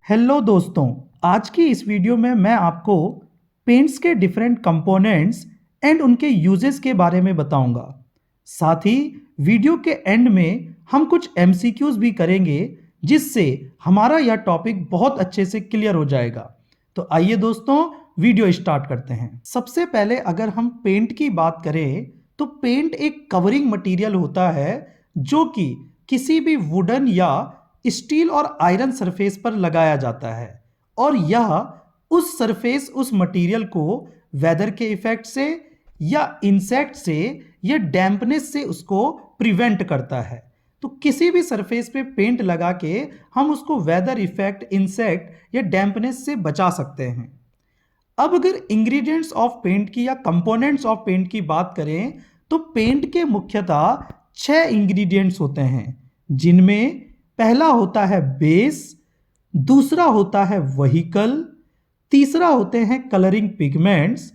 Hello दोस्तों, आज की इस वीडियो में मैं आपको पेंट्स के डिफरेंट कंपोनेंट्स एंड उनके यूजेस के बारे में बताऊंगा। साथ ही वीडियो के एंड में हम कुछ एमसीक्यूज भी करेंगे जिससे हमारा यह टॉपिक बहुत अच्छे से क्लियर हो जाएगा। तो आइए दोस्तों, वीडियो स्टार्ट करते हैं। सबसे पहले अगर हम पेंट की बात करें तो पेंट एक कवरिंग मटेरियल होता है जो कि किसी भी वुडन या स्टील और आयरन सरफेस पर लगाया जाता है और यह उस सरफेस उस मटेरियल को वेदर के इफेक्ट से या इंसेक्ट से या डैम्पनेस से उसको प्रिवेंट करता है। तो किसी भी सरफेस पे पेंट लगा के हम उसको वेदर इफेक्ट, इंसेक्ट या डैम्पनेस से बचा सकते हैं। अब अगर इंग्रेडिएंट्स ऑफ पेंट की या कंपोनेंट्स ऑफ पेंट की बात करें तो पेंट के मुख्यतः 6 इंग्रेडिएंट्स होते हैं, जिनमें पहला होता है बेस, दूसरा होता है व्हीकल, तीसरा होते हैं कलरिंग पिगमेंट्स,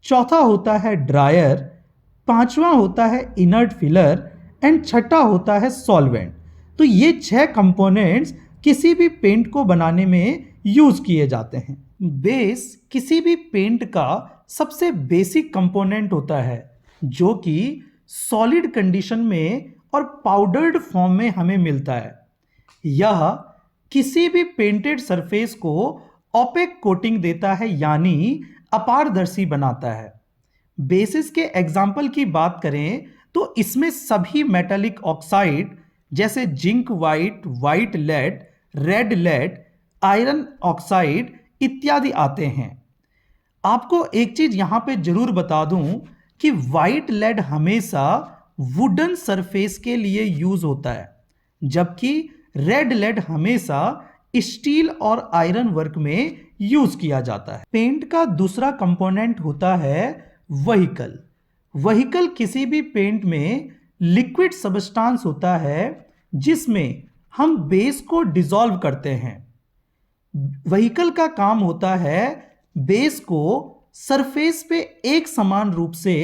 चौथा होता है ड्रायर, पांचवा होता है इनर्ट फिलर एंड छठा होता है सॉल्वेंट। तो ये 6 कंपोनेंट्स किसी भी पेंट को बनाने में यूज किए जाते हैं। बेस किसी भी पेंट का सबसे बेसिक कंपोनेंट होता है जो कि सॉलिड कंडीशन में और पाउडर्ड फॉर्म में हमें मिलता है। यह किसी भी पेंटेड सरफेस को ओपेक कोटिंग देता है, यानी अपारदर्शी बनाता है। बेसिस के एग्जाम्पल की बात करें तो इसमें सभी मेटालिक ऑक्साइड जैसे zinc white, white lead, red lead, iron oxide इत्यादि आते हैं। आपको एक चीज यहां पे जरूर बता दूं कि वाइट लेड हमेशा वुडन सरफेस के लिए यूज होता है, जबकि रेड लेड हमेशा स्टील और आयरन वर्क में यूज किया जाता है। पेंट का दूसरा कंपोनेंट होता है व्हीकल। व्हीकल किसी भी पेंट में लिक्विड सब्सटेंस होता है जिसमें हम बेस को डिसॉल्व करते हैं। व्हीकल का काम होता है बेस को सरफेस पे एक समान रूप से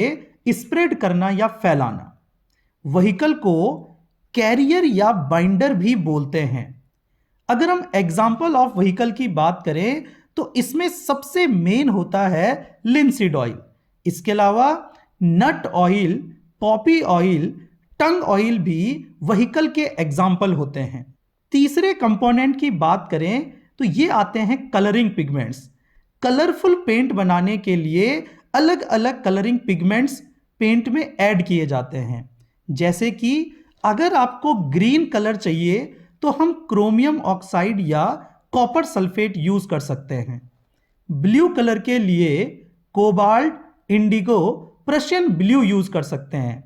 स्प्रेड करना या फैलाना। व्हीकल को कैरियर या बाइंडर भी बोलते हैं। अगर हम एग्जाम्पल ऑफ व्हीकल की बात करें तो इसमें सबसे मेन होता है लिंसीड ऑयल। इसके अलावा नट ऑयल, पॉपी ऑयल, टंग ऑयल भी व्हीकल के एग्जाम्पल होते हैं। तीसरे कंपोनेंट की बात करें तो ये आते हैं कलरिंग पिगमेंट्स। कलरफुल पेंट बनाने के लिए अलग अलग कलरिंग पिगमेंट्स पेंट में ऐड किए जाते हैं। जैसे कि अगर आपको ग्रीन कलर चाहिए तो हम क्रोमियम ऑक्साइड या कॉपर सल्फेट यूज कर सकते हैं। ब्लू कलर के लिए cobalt, Indigo, Prussian blue use कर सकते हैं।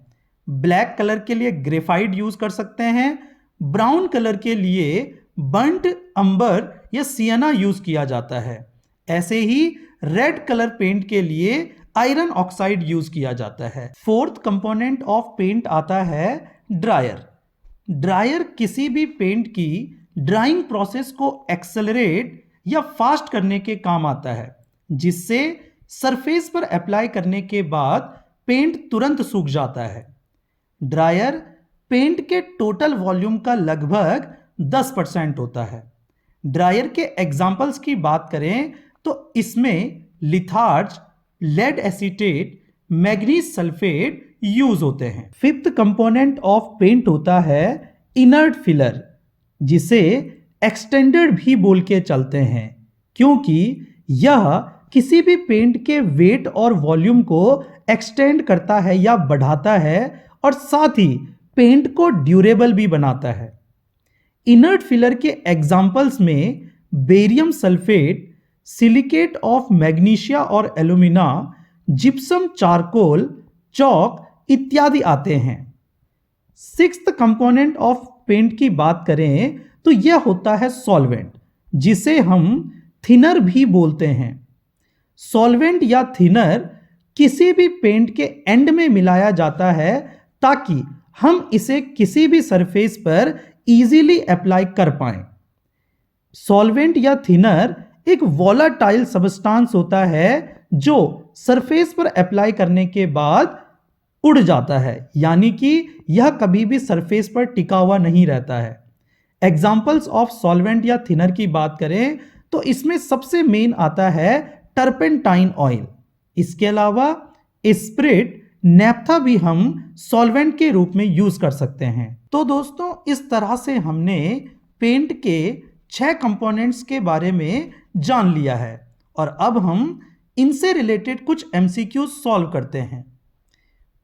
ब्लैक कलर के लिए ग्रेफाइट यूज कर सकते हैं। ब्राउन कलर के लिए बर्न्ट अंबर या सियाना यूज किया जाता है। ऐसे ही रेड कलर पेंट के लिए आयरन ऑक्साइड यूज किया जाता है। फोर्थ कंपोनेंट ऑफ पेंट आता है ड्रायर। ड्रायर किसी भी पेंट की ड्राइंग प्रोसेस को एक्सेलरेट या फास्ट करने के काम आता है, जिससे सरफेस पर अप्लाई करने के बाद पेंट तुरंत सूख जाता है। ड्रायर पेंट के टोटल वॉल्यूम का लगभग 10% होता है। ड्रायर के एग्जाम्पल्स की बात करें तो इसमें litharge, lead acetate, manganese sulphate use होते हैं। फिफ्थ कंपोनेंट ऑफ पेंट होता है इनर्ट फिलर, जिसे एक्सटेंडेड भी बोल के चलते हैं, क्योंकि यह किसी भी पेंट के वेट और वॉल्यूम को एक्सटेंड करता है या बढ़ाता है और साथ ही पेंट को ड्यूरेबल भी बनाता है। इनर्ट फिलर के एग्जाम्पल्स में barium sulphate, silicate of magnesia और एल्यूमिना, जिप्सम, चारकोल, चॉक इत्यादि आते हैं। सिक्स्थ कंपोनेंट ऑफ पेंट की बात करें तो यह होता है सॉल्वेंट, जिसे हम थिनर भी बोलते हैं। सॉल्वेंट या थिनर किसी भी पेंट के एंड में मिलाया जाता है ताकि हम इसे किसी भी सरफेस पर इजीली अप्लाई कर पाएं। सॉल्वेंट या थिनर एक वोलाटाइल सब्सटेंस होता है जो सरफेस पर अप्लाई करने के बाद उड़ जाता है, यानी कि यह कभी भी सरफेस पर टिका हुआ नहीं रहता है। एग्जाम्पल्स ऑफ सॉल्वेंट या थिनर की बात करें तो इसमें सबसे मेन आता है टर्पेंटाइन ऑयल। इसके अलावा स्पिरिट, नैप्था भी हम सॉल्वेंट के रूप में यूज कर सकते हैं। तो दोस्तों इस तरह से हमने पेंट के 6 कंपोनेंट्स के बारे में जान लिया है और अब हम इनसे रिलेटेड कुछ एमसीक्यू सॉल्व करते हैं।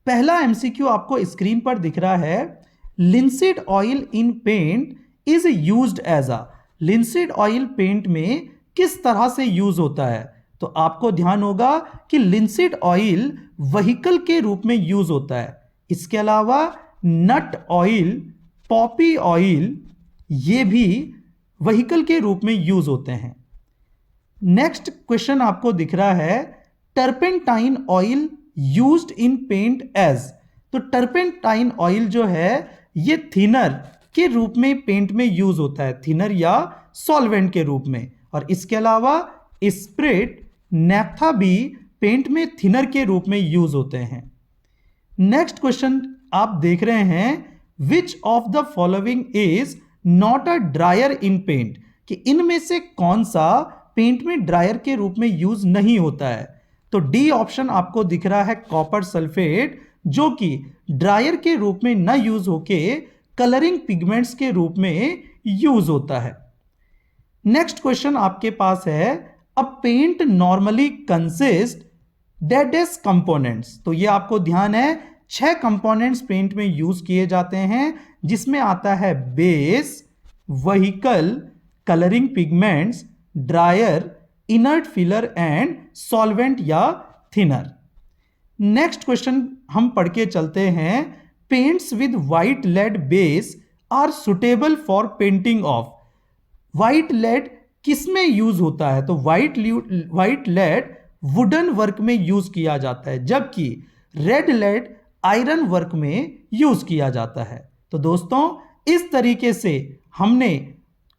पहला एमसीक्यू आपको स्क्रीन पर दिख रहा है, linseed oil in paint is used as a. Linseed oil paint में किस तरह से यूज होता है? तो आपको ध्यान होगा कि लिंसीड ऑयल व्हीकल के रूप में यूज होता है। इसके अलावा नट ऑयल, पॉपी ऑयल, ये भी व्हीकल के रूप में यूज होते हैं। नेक्स्ट क्वेश्चन आपको दिख रहा है, turpentine oil used in paint as. तो टर्पेंटाइन ऑयल जो है ये थिनर के रूप में पेंट में यूज होता है, थिनर या सॉल्वेंट के रूप में। और इसके अलावा स्पिरिट, नैप्था भी पेंट में थिनर के रूप में यूज होते हैं। नेक्स्ट क्वेश्चन आप देख रहे हैं, which of the following is not a drier in paint, कि इनमें से कौन सा पेंट में ड्रायर के रूप में यूज नहीं होता है? तो डी ऑप्शन आपको दिख रहा है, कॉपर सल्फेट, जो कि ड्रायर के रूप में न यूज होके कलरिंग पिगमेंट्स के रूप में यूज होता है। नेक्स्ट क्वेश्चन आपके पास है, अ पेंट नॉर्मली कंसिस्ट डेडेस कंपोनेंट्स। तो ये आपको ध्यान है 6 कंपोनेंट्स पेंट में यूज किए जाते हैं, जिसमें आता है base, vehicle, colouring pigments, drier, inert filler and solvent या थिनर। नेक्स्ट क्वेश्चन हम पढ़ के चलते हैं, paints with white lead base are suitable for painting of. White lead किस में यूज होता है? तो व्हाइट लेड वुडन वर्क में यूज किया जाता है, जबकि रेड लेड आयरन वर्क में यूज किया जाता है। तो दोस्तों इस तरीके से हमने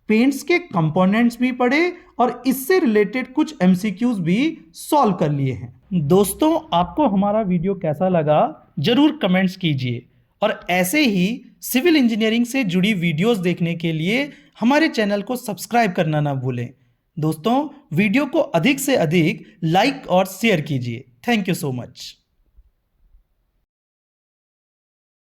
पेंट्स के कंपोनेंट्स भी पढ़े और इससे रिलेटेड कुछ एमसीक्यूज भी सॉल्व कर लिए हैं। दोस्तों आपको हमारा वीडियो कैसा लगा जरूर कमेंट्स कीजिए और ऐसे ही सिविल इंजीनियरिंग से जुड़ी वीडियोस देखने के लिए हमारे चैनल को सब्सक्राइब करना ना भूलें। दोस्तों वीडियो को अधिक से अधिक लाइक और शेयर कीजिए। Thank you so much.